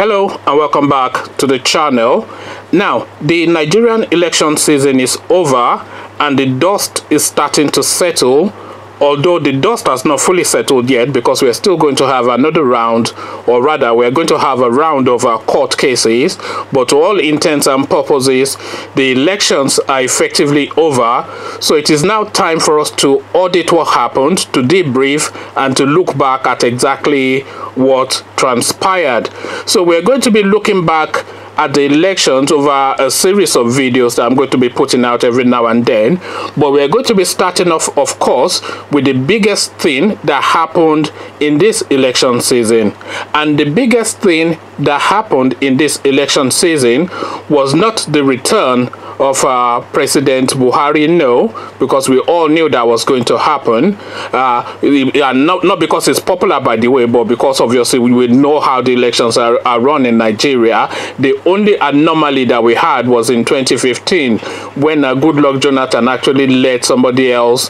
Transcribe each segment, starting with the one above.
Hello and welcome back to the channel. Now, the Nigerian election season is over and the dust is starting to settle, although the dust has not fully settled yet because we're still going to have another round, or rather we're going to have a round of court cases, but to all intents and purposes the elections are effectively over. So it is now time for us to audit what happened, to debrief and to look back at exactly what transpired. So we're going to be looking back at the elections over a series of videos that I'm going to be putting out every now and then, but we're going to be starting off, of course, with the biggest thing that happened in this election season. And the biggest thing that happened in this election season was not the return of President Buhari, no, because we all knew that was going to happen. Not because it's popular, by the way, but because obviously we know how the elections are run in Nigeria. The only anomaly that we had was in 2015 when Goodluck Jonathan actually let somebody else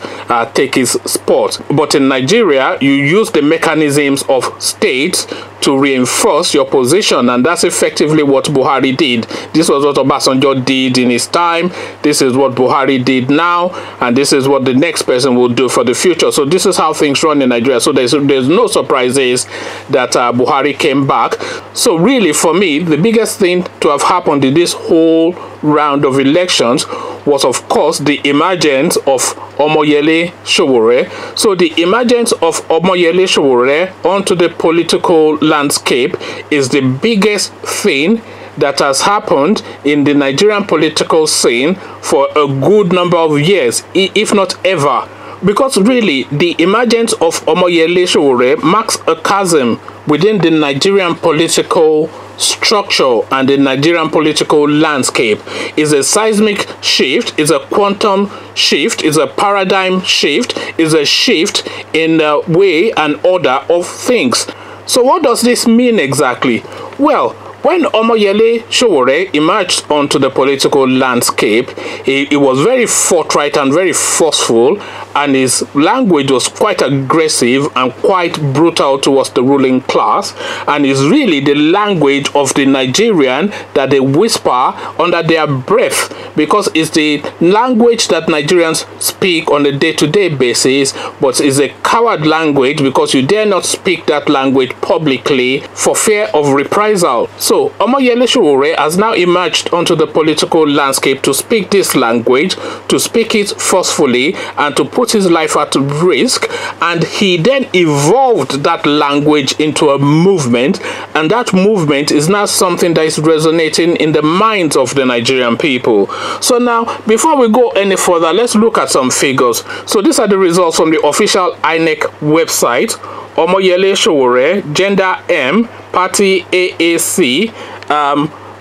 take his spot. But in Nigeria, you use the mechanisms of states to reinforce your position, and that's effectively what Buhari did. This was what Obasanjo did in his time. This is what Buhari did now, and this is what the next person will do for the future. So this is how things run in Nigeria. So there's no surprises that Buhari came back. So really, for me, the biggest thing to have happened in this whole round of elections was, of course, the emergence of Omoyele Sowore. So the emergence of Omoyele Sowore onto the political landscape is the biggest thing that has happened in the Nigerian political scene for a good number of years, if not ever. Because really, the emergence of Omoyele Sowore marks a chasm within the Nigerian political structure and the Nigerian political landscape. Is a seismic shift, is a quantum shift, is a paradigm shift, is a shift in the way and order of things. So what does this mean exactly? Well, when Omoyele Sowore emerged onto the political landscape, he was very forthright and very forceful, and his language was quite aggressive and quite brutal towards the ruling class, and is really the language of the Nigerian that they whisper under their breath, because it's the language that Nigerians speak on a day-to-day basis, but is a coward language because you dare not speak that language publicly for fear of reprisal. So Omoyele Sowore has now emerged onto the political landscape to speak this language, to speak it forcefully, and to put his life at risk. And he then evolved that language into a movement, and that movement is now something that is resonating in the minds of the Nigerian people. So now, before we go any further, let's look at some figures. So these are the results from the official INEC website. Omoyele Sowore, gender M, party AAC,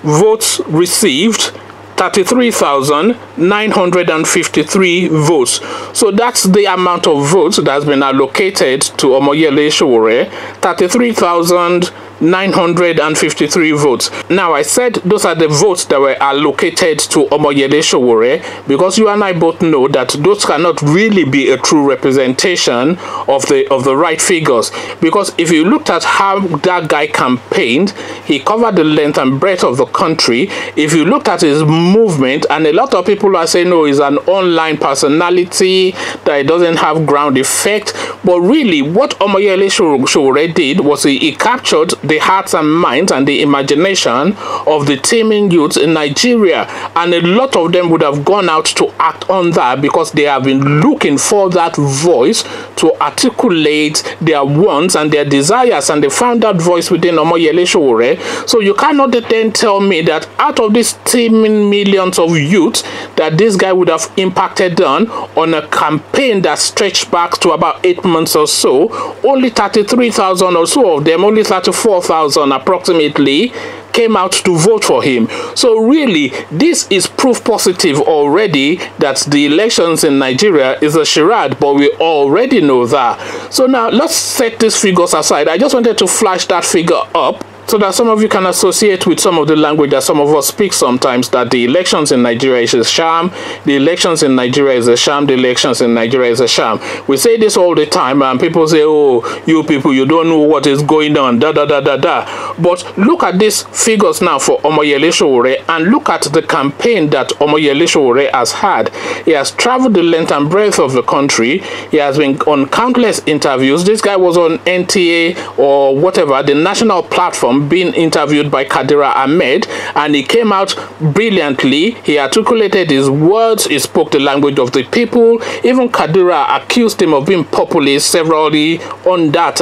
votes received 33,953 votes. So that's the amount of votes that has been allocated to Omoyele Sowore, 33,953 votes. Now, I said those are the votes that were allocated to Omoyele Sowore because you and I both know that those cannot really be a true representation of the right figures. Because if you looked at how that guy campaigned, he covered the length and breadth of the country. If you looked at his movement, and a lot of people are saying, no, he's an online personality, that it doesn't have ground effect. But really, what Omoyele Sowore did was he captured the hearts and minds and the imagination of the teeming youths in Nigeria, and a lot of them would have gone out to act on that because they have been looking for that voice to articulate their wants and their desires, and they found that voice within Omoyele Sowore. So you cannot then tell me that out of these teeming millions of youth that this guy would have impacted on a campaign that stretched back to about 8 months or so, only 33,000 or so of them, only 34,000 approximately, came out to vote for him. So really, this is proof positive already that the elections in Nigeria is a charade, but we already know that. So now let's set these figures aside. I just wanted to flash that figure up so that some of you can associate with some of the language that some of us speak sometimes, that the elections in Nigeria is a sham, the elections in Nigeria is a sham, the elections in Nigeria is a sham. We say this all the time, and people say, oh, you people, you don't know what is going on, da da da da da. But look at these figures now for Omoyele Sowore, and look at the campaign that Omoyele Sowore has had. He has traveled the length and breadth of the country. He has been on countless interviews. This guy was on NTA or whatever, the national platform, being interviewed by Kadira Ahmed, and he came out brilliantly. He articulated his words, he spoke the language of the people. Even Kadira accused him of being populist severally on that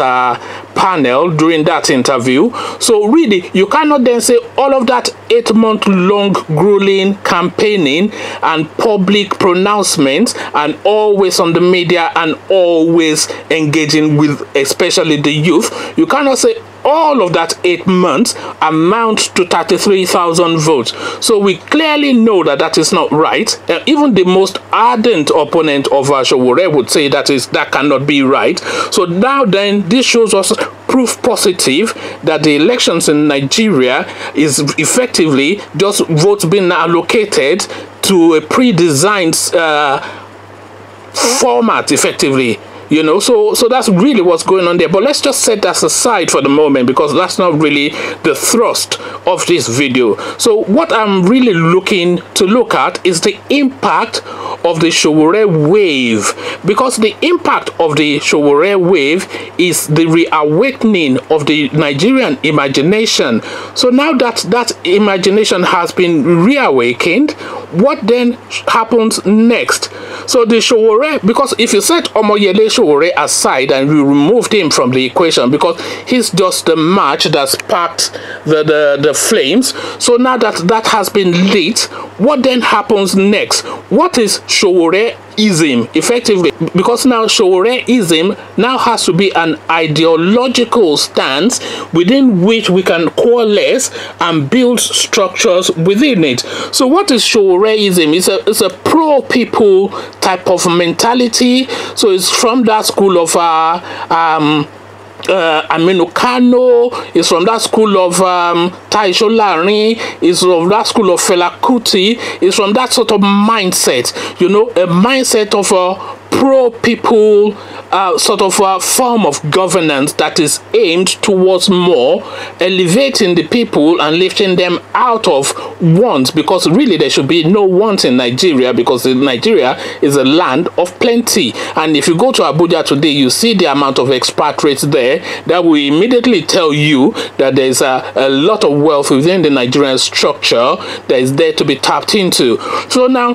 panel during that interview. So really, you cannot then say all of that 8-month-long grueling campaigning and public pronouncements, and always on the media and always engaging with especially the youth. You cannot say all of that 8 months amounts to 33,000 votes. So we clearly know that that is not right. Even the most ardent opponent of Sowore would say that cannot be right. So now then, this shows us proof positive that the elections in Nigeria is effectively just votes being allocated to a pre-designed format, effectively. You know, so that's really what's going on there. But let's just set that aside for the moment, because that's not really the thrust of this video. So what I'm really looking to look at is the impact of the Sowore wave, because the impact of the Sowore wave is the reawakening of the Nigerian imagination. So now that that imagination has been reawakened, what then happens next? So the Sowore, because if you set Omoyele Sowore aside and you removed him from the equation, because he's just the match that sparked the flames. So now that has been lit, what then happens next? What is Soworeism effectively? Because now Soworeism now has to be an ideological stance within which we can coalesce and build structures within it. So what is Soworeism? It's a pro-people type of mentality. So it's from that school of Aminu Kano, is from that school of Taisho Larin, is from that school of Fela Kuti, is from that sort of mindset, you know, a mindset of a pro-people sort of form of governance that is aimed towards more elevating the people and lifting them out of want, because really there should be no want in Nigeria, because Nigeria is a land of plenty. And if you go to Abuja today, you see the amount of expatriates there that will immediately tell you that there is a lot of wealth within the Nigerian structure that is there to be tapped into. So now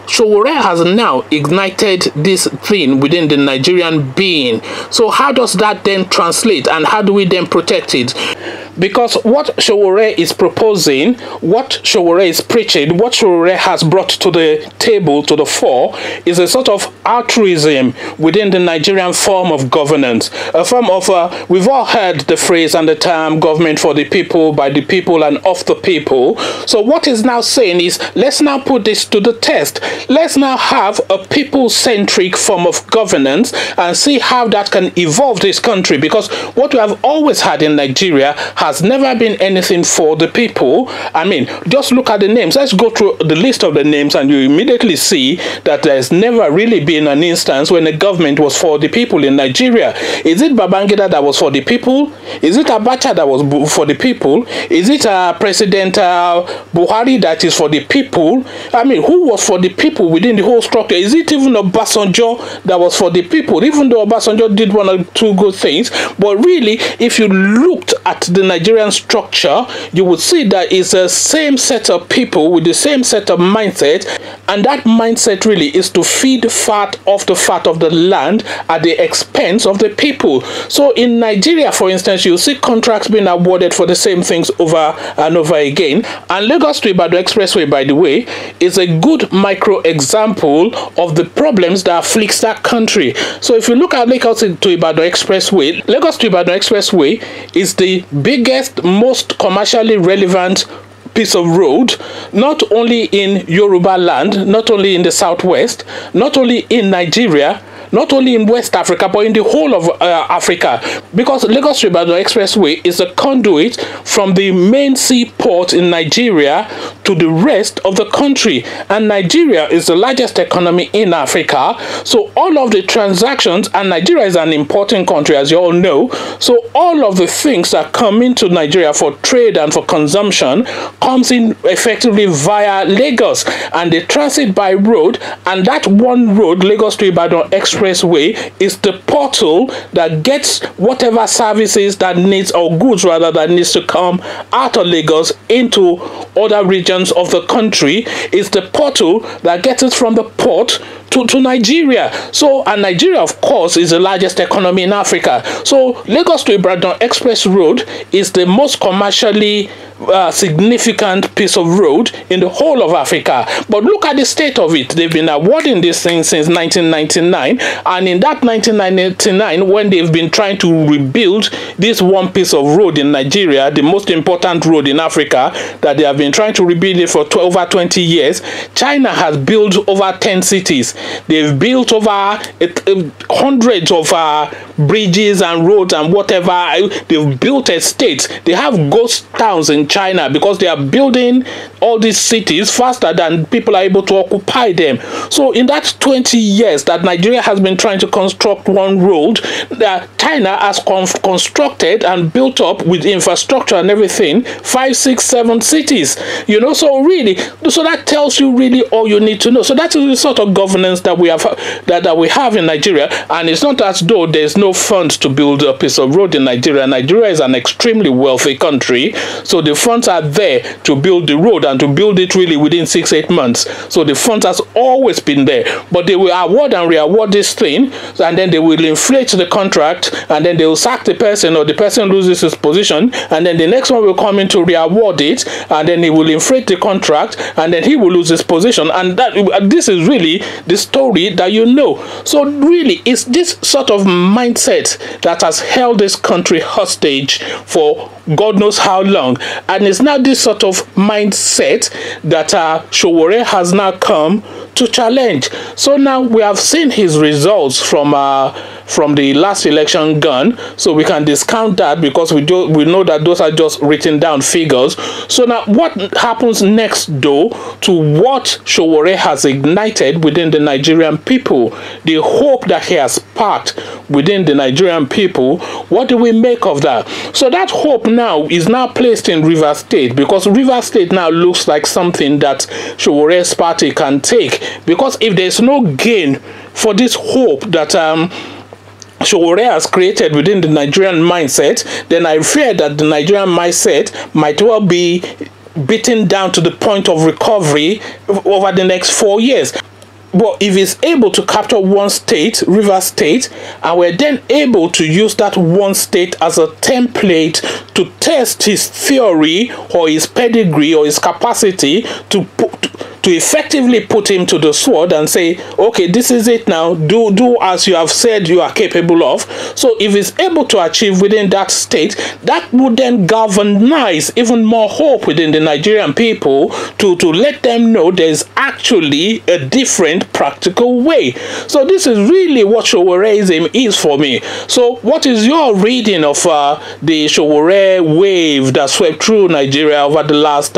Sowore has now ignited this thing within the Nigerian being. So how does that then translate, and how do we then protect it? Because what Sowore is proposing, what Sowore is preaching, what Sowore has brought to the table, to the fore, is a sort of altruism within the Nigerian form of governance. A form of, we've all heard the phrase and the term government for the people, by the people, and of the people. So what is now saying is, let's now put this to the test. Let's now have a people-centric form of governance and see how that can evolve this country, because what we have always had in Nigeria has never been anything for the people. I mean, just look at the names. Let's go through the list of the names and you immediately see that there's never really been an instance when the government was for the people in Nigeria. Is it Babangida that was for the people? Is it Abacha that was for the people? Is it President Buhari that is for the people? I mean, who was for the people within the whole structure? Is it even Obasanjo that was for the people? Even though Obasanjo did one or two good things, but really, if you looked at the Nigerian structure, you would see that it's the same set of people with the same set of mindset, and that mindset really is to feed fat off the fat of the land at the expense of the people. So in Nigeria, for instance, you see contracts being awarded for the same things over and over again. And Lagos to Ibadan Expressway, by the way, is a good micro example of the problems that afflicts that country. So if you look at Lagos to Ibadan Expressway, Lagos to Ibadan Expressway is the biggest, most commercially relevant piece of road, not only in Yoruba land, not only in the southwest, not only in Nigeria, not only in West Africa, but in the whole of Africa, because Lagos to Ibadan Expressway is a conduit from the main seaport in Nigeria to the rest of the country. And Nigeria is the largest economy in Africa. So all of the transactions, and Nigeria is an important country, as you all know. So all of the things that come into Nigeria for trade and for consumption comes in effectively via Lagos, and they transit by road. And that one road, Lagos to Ibadan Expressway, is the portal that gets whatever services that needs, or goods rather, that needs to come out of Lagos into other regions of the country. Is the portal that gets it from the port to Nigeria. So, and Nigeria, of course, is the largest economy in Africa. So Lagos to Ibadan Express Road is the most commercially significant piece of road in the whole of Africa. But look at the state of it. They've been awarding this thing since 1999, and in that 1999, when they've been trying to rebuild this one piece of road in Nigeria, the most important road in Africa, that they have been trying to rebuild it for over 20 years, China has built over 10 cities. They've built over hundreds of bridges and roads and whatever. They've built estates. They have ghost towns in China because they are building all these cities faster than people are able to occupy them. So in that 20 years that Nigeria has been trying to construct one road, that China has constructed and built up with infrastructure and everything 5, 6, 7 cities. You know, so really, so that tells you really all you need to know. So that is the sort of governance that we have that we have in Nigeria. And it's not as though there's no funds to build a piece of road in Nigeria. Nigeria is an extremely wealthy country, so the funds are there to build the road, and to build it really within 6-8 months. So the funds has always been there, but they will award and re-award this thing, and then they will inflate the contract, and then they will sack the person, or the person loses his position, and then the next one will come in to re-award it, and then he will inflate the contract, and then he will lose his position. And that this is really the story that you know. So really, it's this sort of mindset that has held this country hostage for God knows how long. And it's now this sort of mindset that Sowore has now come to challenge. So now we have seen his results from the last election gone, so we can discount that because we know that those are just written down figures. So now what happens next though to what Sowore has ignited within the Nigerian people, the hope that he has sparked within the Nigerian people? What do we make of that? So that hope now is now placed in Rivers State, because Rivers State now looks like something that Sowore's party can take, because if there's no gain for this hope that Sowore has created within the Nigerian mindset, then I fear that the Nigerian mindset might well be beaten down to the point of recovery over the next 4 years. But if he's able to capture one state, Rivers State, and we're then able to use that one state as a template to test his theory or his pedigree or his capacity to effectively put him to the sword and say, okay, this is it now, do as you have said you are capable of. So if he's able to achieve within that state, that would then galvanize even more hope within the Nigerian people to let them know there's actually a different practical way. So this is really what Soworeism is for me. So what is your reading of the Sowore wave that swept through Nigeria over the last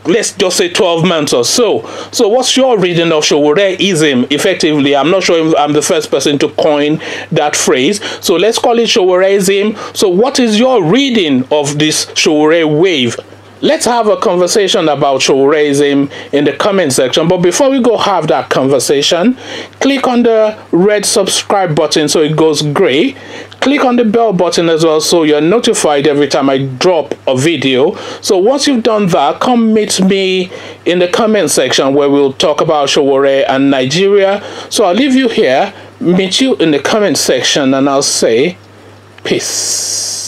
let's just say 12 months or so? So what's your reading of Soworeism effectively? I'm not sure if I'm the first person to coin that phrase, so let's call it Soworeism. So what is your reading of this Sowore wave? Let's have a conversation about Soworeism in the comment section. But before we go have that conversation, click on the red subscribe button so it goes gray. Click on the bell button as well so you're notified every time I drop a video. So once you've done that, come meet me in the comment section where we'll talk about Sowore and Nigeria. So I'll leave you here, meet you in the comment section, and I'll say peace.